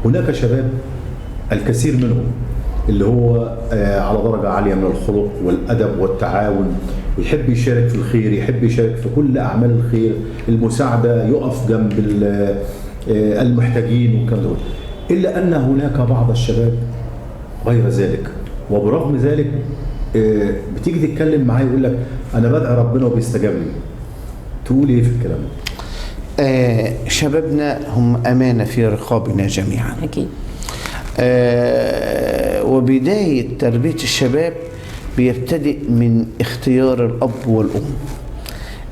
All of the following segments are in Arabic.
هناك شباب الكثير منهم اللي هو على درجة عالية من الخلق والأدب والتعاون، ويحب يشارك في الخير، يحب يشارك في كل أعمال الخير، المساعدة، يقف جنب المحتاجين وكذا. إلا أن هناك بعض الشباب غير ذلك، وبرغم ذلك بتيجي تتكلم معاه يقول لك أنا بدعي ربنا وبيستجاب لي. تقول إيه في الكلام ده؟ شبابنا هم أمانة في رقابنا جميعا أكيد. وبداية تربية الشباب بيبتدئ من اختيار الأب والأم.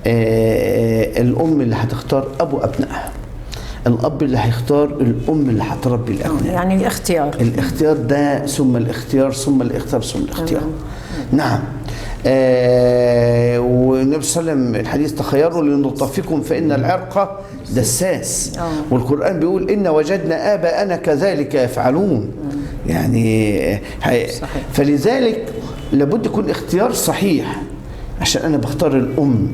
الأم اللي هتختار أبو أبنائها، الأب اللي هيختار الأم اللي هتربي الأبناء. يعني الاختيار ده ثم الاختيار ثم الاختيار ثم الاختيار. نعم. والنبي صلى الله عليه وسلم الحديث تخيروا لنطفكم فإن العرق دساس. والقرآن بيقول إن وجدنا آباءنا كذلك يفعلون. يعني فلذلك لابد يكون اختيار صحيح، عشان أنا بختار الأم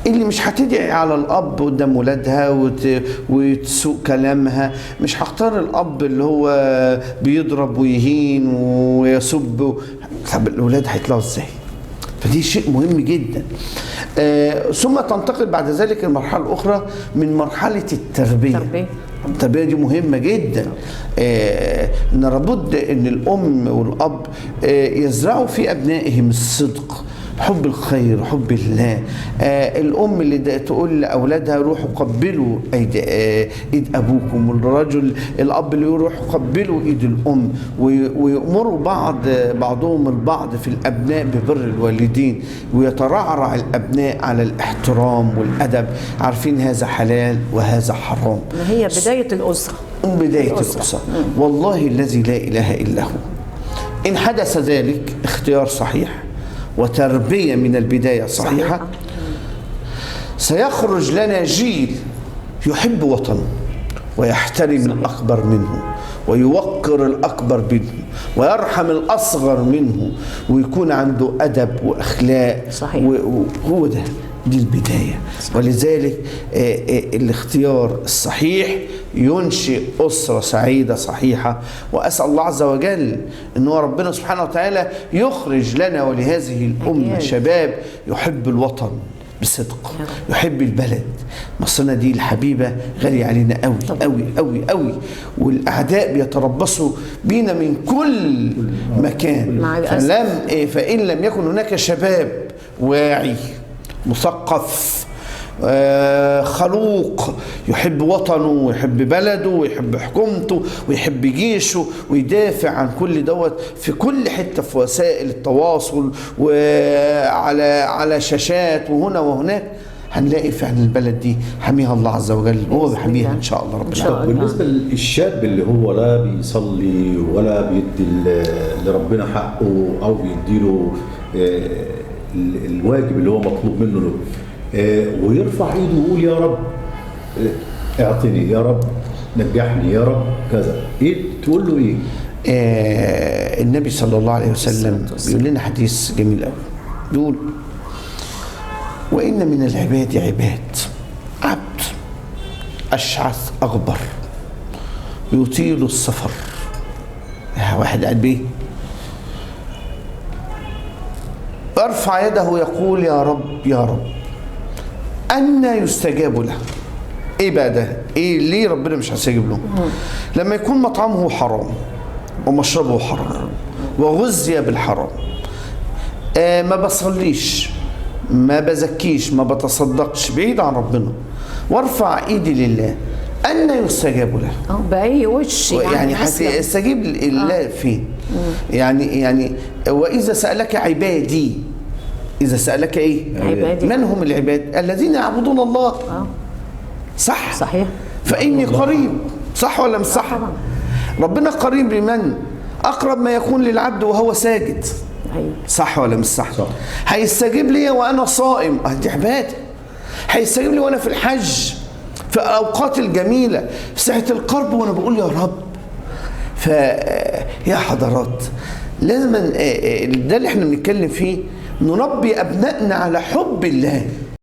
اللي مش هتدعي على الأب قدام ولادها وتسوء كلامها. مش هختار الأب اللي هو بيضرب ويهين ويسب. طب الأولاد هيطلعوا إزاي؟ فدي شيء مهم جدا. ثم تنتقل بعد ذلك المرحلة الأخرى من مرحلة التربية. التربية دي مهمة جدا. إن لابد إن الأم والأب يزرعوا في أبنائهم الصدق، حب الخير، حب الله. الأم اللي تقول لأولادها روحوا قبلوا إيد أبوكم، والرجل الأب اللي يروح قبلوا إيد الأم، ويأمروا بعضهم البعض في الأبناء ببر الوالدين، ويترعرع الأبناء على الاحترام والأدب، عارفين هذا حلال وهذا حرام. هي بداية الأسرة. بداية الأسرة. والله الذي لا إله إلا هو إن حدث ذلك اختيار صحيح وتربية من البداية صحيحة، سيخرج لنا جيل يحب وطنه ويحترم الأكبر منه ويوقر الأكبر منه ويرحم الأصغر منه ويكون عنده أدب وأخلاق. وهو ده، دي البداية. ولذلك الاختيار الصحيح ينشئ أسرة سعيدة صحيحة. وأسأل الله عز وجل أنه ربنا سبحانه وتعالى يخرج لنا ولهذه الأمة شباب يحب الوطن بصدق، يحب البلد. مصرنا دي الحبيبة غالية علينا قوي قوي قوي قوي، والأعداء بيتربصوا بينا من كل مكان. فإن لم يكن هناك شباب واعي مثقف خلوق يحب وطنه ويحب بلده ويحب حكومته ويحب جيشه ويدافع عن كل دوت في كل حتة، في وسائل التواصل وعلى شاشات وهنا وهناك، هنلاقي فعلا البلد دي حميها الله عز وجل وهو بيحميها ان شاء الله رب العالمين. بالنسبه للشاب اللي هو لا بيصلي ولا بيدي لربنا حقه او بيديله الواجب اللي هو مطلوب منه له، ويرفع ايده ويقول يا رب اعطني، يا رب نجحني، يا رب كذا، ايه تقول له ايه؟ النبي صلى الله عليه وسلم بيقول لنا حديث جميل قوي، بيقول وإن من العباد عبد أشعث أغبر يطيل السفر. واحد قاعد بيه يرفع يده يقول يا رب يا رب، أن يستجاب له. إيه بقى ده؟ إيه ليه ربنا مش هيستجيب له؟ لما يكون مطعمه حرام ومشربه حرام وغذي بالحرام، ما بصليش، ما بزكيش، ما بتصدقش، بعيد عن ربنا، وارفع ايدي لله، أن يستجاب له. بأي وش يعني هتستجيب لله فين؟ يعني وإذا سألك عبادي، إذا سألك إيه؟ عبادي. من هم العباد؟ الذين يعبدون الله. صحيح. فإني قريب. صح ولا مش صح؟ ربنا قريب لمن؟ أقرب ما يكون للعبد وهو ساجد. صح ولا مش صح؟ هيستجيب لي وأنا صائم، دي عبادة. هيستجيب لي وأنا في الحج، في الأوقات الجميلة، في ساعة القرب وأنا بقول يا رب. فيا حضرات، لازم ده اللي احنا بنتكلم فيه، نربي أبنائنا على حب الله.